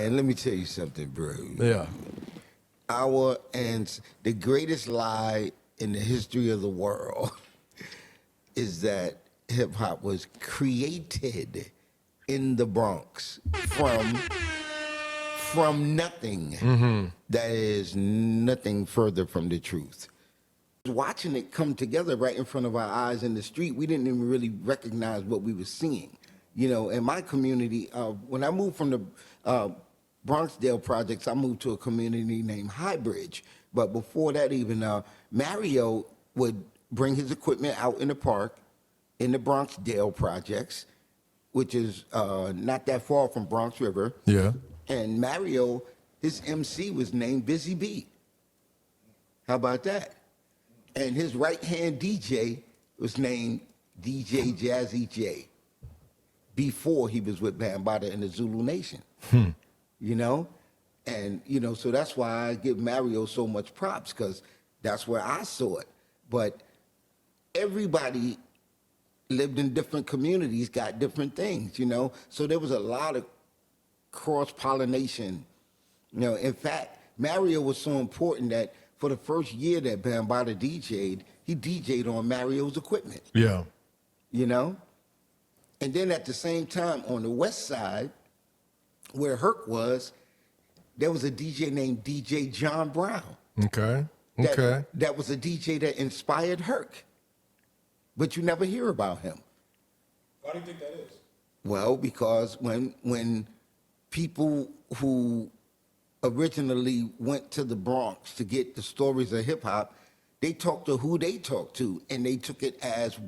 Man, let me tell you something, bro. Yeah. The greatest lie in the history of the world is that hip hop was created in the Bronx from nothing. That is nothing further from the truth. Watching it come together right in front of our eyes in the street, we didn't even really recognize what we were seeing. You know, in my community, when I moved from the Bronxdale projects, I moved to a community named Highbridge. But before that, even Mario would bring his equipment out in the park in the Bronxdale projects, which is not that far from Bronx River. Yeah. And Mario, his MC was named Busy Bee. How about that? And his right-hand DJ was named DJ Jazzy J before he was with Bambaataa and the Zulu Nation. You know? And, you know, so that's why I give Mario so much props, because that's where I saw it. But everybody lived in different communities, got different things, you know? So there was a lot of cross-pollination. You know, in fact, Mario was so important that for the first year that Bambaataa DJ'd, he DJ'd on Mario's equipment. Yeah. You know? And then at the same time, on the west side, where Herc was, there was a DJ named DJ John Brown. Okay. That was a DJ that inspired Herc. But you never hear about him. Why do you think that is? Well, because when people who originally went to the Bronx to get the stories of hip hop, they talked to who they talked to, and they took it as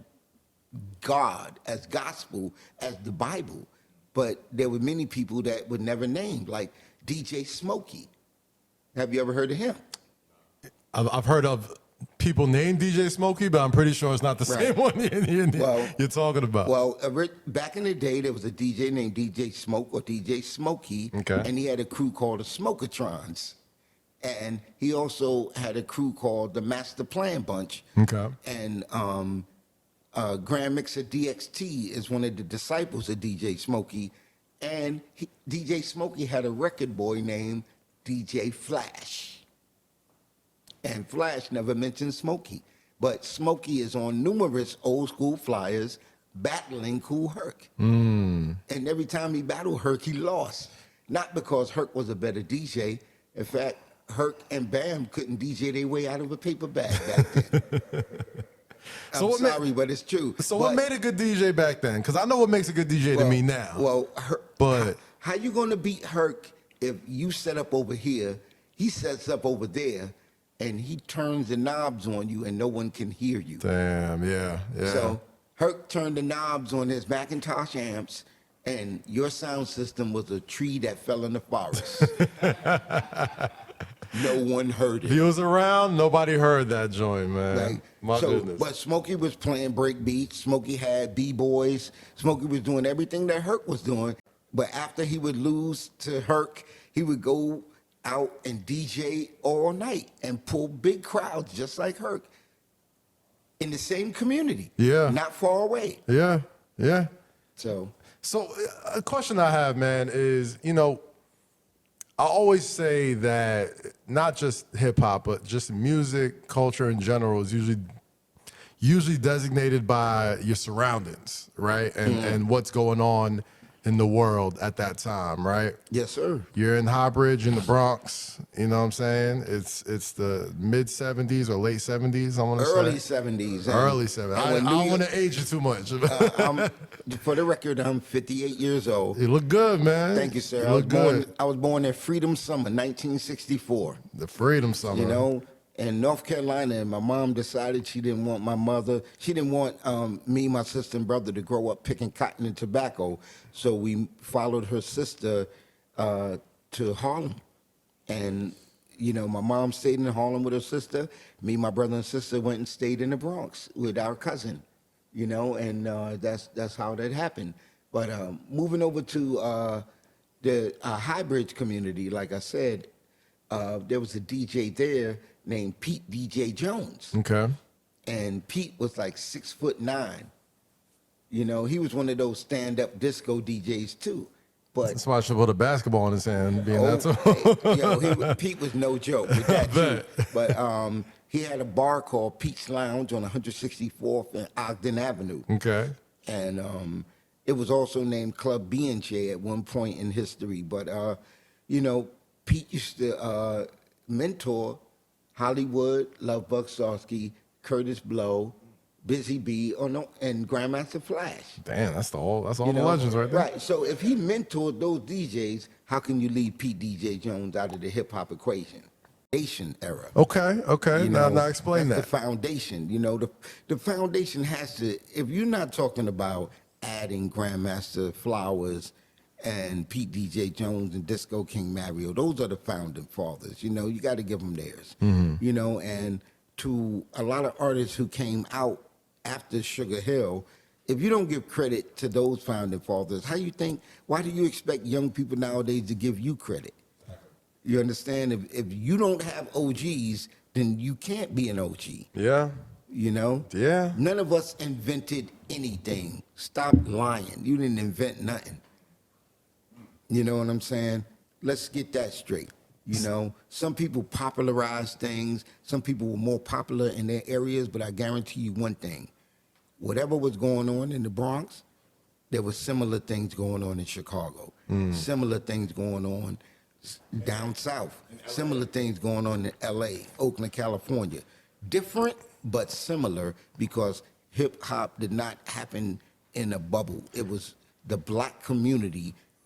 God, as gospel, as the Bible. But there were many people that were never named, like DJ Smokey. Have you ever heard of him? I've heard of people named DJ Smokey, but I'm pretty sure it's not the same one you're talking about. Well, back in the day, there was a DJ named DJ Smoke or DJ Smokey, and he had a crew called the Smokatrons. And he also had a crew called the Master Plan Bunch. Okay. And Grand Mixer DXT is one of the disciples of DJ Smokey. And DJ Smokey had a record boy named DJ Flash. And Flash never mentioned Smokey. But Smokey is on numerous old school flyers battling Kool Herc. And every time he battled Herc, he lost. Not because Herc was a better DJ. In fact, Herc and Bam couldn't DJ their way out of a paper bag back then. I'm sorry, but it's true. So what made a good DJ back then? Because I know what makes a good DJ to me now. Well, but how you going to beat Herc if you set up over here, he sets up over there, and he turns the knobs on you and no one can hear you? Damn, yeah. So Herc turned the knobs on his Macintosh amps, and your sound system was a tree that fell in the forest. No one heard it. He was around, nobody heard that joint, man. Right. My goodness. But Smokey was playing break beats. Smokey had B-boys. Smokey was doing everything that Herc was doing. But after he would lose to Herc, he would go out and DJ all night and pull big crowds just like Herc in the same community. Yeah. Not far away. Yeah. So a question I have, man, is, you know, I always say that not just hip hop, but just music, culture in general is usually designated by your surroundings, right? And what's going on in the world at that time, right? Yes, sir. You're in Highbridge in the Bronx, you know what I'm saying? It's the mid 70s or late 70s, I want to say. Early 70s. Early 70s. I don't want to age you too much. For the record, I'm 58 years old. You look good, man. Thank you, sir. You look good. I was born in Freedom Summer, 1964. The Freedom Summer. You know, in North Carolina, and my mom decided she didn't want she didn't want me, my sister, and brother to grow up picking cotton and tobacco. So we followed her sister to Harlem. And, you know, my mom stayed in Harlem with her sister. Me, my brother, and sister went and stayed in the Bronx with our cousin, you know, and that's how that happened. But moving over to the Highbridge community, like I said, there was a DJ there named Pete DJ Jones. Okay. And Pete was like 6'9". You know, he was one of those stand-up disco DJs too. But That's why I should put a babasketball in his hand, being that tall. Pete was no joke with that too. But he had a bar called Pete's Lounge on 164th and Ogden Avenue. Okay. And it was also named Club B&J at one point in history. But Pete used to mentor Hollywood, Love Buck Starsky, Curtis Blow, Busy Bee, and Grandmaster Flash. Damn, that's all the legends right there. Right. So if he mentored those DJs, how can you leave Pete DJ Jones out of the hip hop equation? Foundation era. Okay. You Now know, explain that's that. The foundation. The foundation has to. If you're not talking about adding Grandmaster Flowers and Pete DJ Jones and Disco King Mario, those are the founding fathers. You got to give them theirs. And to a lot of artists who came out after Sugar Hill, if you don't give credit to those founding fathers, why do you expect young people nowadays to give you credit? You understand? If you don't have OGs, then you can't be an OG. Yeah. Yeah. None of us invented anything. Stop lying. You didn't invent nothing. You know what I'm saying? Let's get that straight. Some people popularized things. Some people were more popular in their areas, but I guarantee you one thing. Whatever was going on in the Bronx, there were similar things going on in Chicago. Similar things going on down south. Similar things going on in L.A., Oakland, California. Different, but similar, because hip-hop did not happen in a bubble. It was the black community